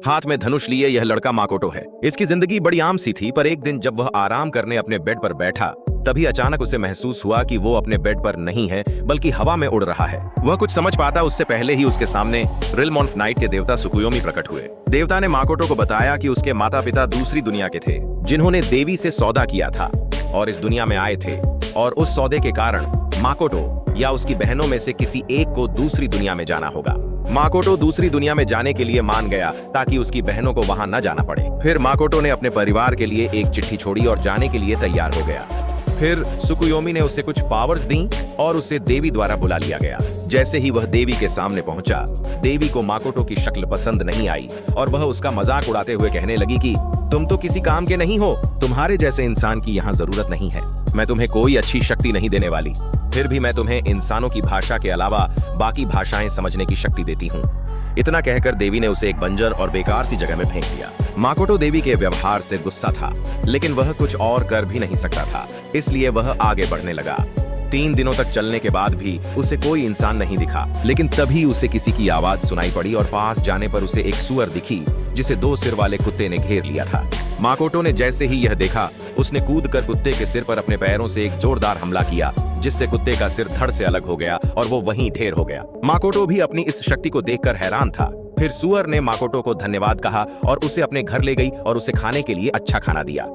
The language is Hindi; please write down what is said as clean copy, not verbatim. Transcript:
हाथ में धनुष लिए यह लड़का माकोटो है। इसकी जिंदगी बड़ी आम सी थी, पर एक दिन जब वह आराम करने अपने बेड पर बैठा, तभी अचानक उसे महसूस हुआ कि वो अपने बेड पर नहीं है बल्कि हवा में उड़ रहा है। वह कुछ समझ पाता उससे पहले ही उसके सामने रिल्म ऑफ नाइट के देवता सुकुयोमी प्रकट हुए। देवता ने माकोटो को बताया कि उसके माता पिता दूसरी दुनिया के थे, जिन्होंने देवी से सौदा किया था और इस दुनिया में आए थे, और उस सौदे के कारण माकोटो या उसकी बहनों में से किसी एक को दूसरी दुनिया में जाना होगा। माकोटो दूसरी दुनिया में जाने के लिए मान गया ताकि उसकी बहनों को वहां न जाना पड़े। फिर माकोटो ने अपने परिवार के लिए एक चिट्ठी छोड़ी और जाने के लिए तैयार हो गया। फिर सुकुयोमी ने उसे कुछ पावर्स दी और उसे देवी द्वारा बुला लिया गया। जैसे ही वह देवी के सामने पहुंचा, देवी को माकोटो की शक्ल पसंद नहीं आई और वह उसका मजाक उड़ाते हुए कहने लगी कि तुम तो किसी काम के नहीं हो, तुम्हारे जैसे इंसान की यहाँ जरूरत नहीं है। मैं तुम्हें कोई अच्छी शक्ति नहीं देने वाली, फिर भी मैं तुम्हें इंसानों की भाषा के अलावा बाकी भाषाएं समझने की शक्ति देती हूँ। इतना कहकर देवी ने उसे एक बंजर और बेकार सी जगह में फेंक दिया। माकोटो देवी के व्यवहार से गुस्सा था, लेकिन वह कुछ और कर भी नहीं सकता था, इसलिए वह आगे बढ़ने लगा। 3 दिनों तक चलने के बाद भी उसे कोई इंसान नहीं दिखा, लेकिन तभी उसे किसी की आवाज सुनाई पड़ी और पास जाने पर उसे एक सुअर दिखी जिसे 2 सिर वाले कुत्ते ने घेर लिया था। माकोटो ने जैसे ही यह देखा, उसने कूदकर कुत्ते के सिर पर अपने पैरों से एक जोरदार हमला किया, जिससे कुत्ते का सिर धड़ से अलग हो गया और वो वहीं ढेर हो गया। माकोटो भी अपनी इस शक्ति को देखकर हैरान था। फिर सुअर ने माकोटो को धन्यवाद कहा और उसे अपने घर ले गई और उसे खाने के लिए अच्छा खाना दिया।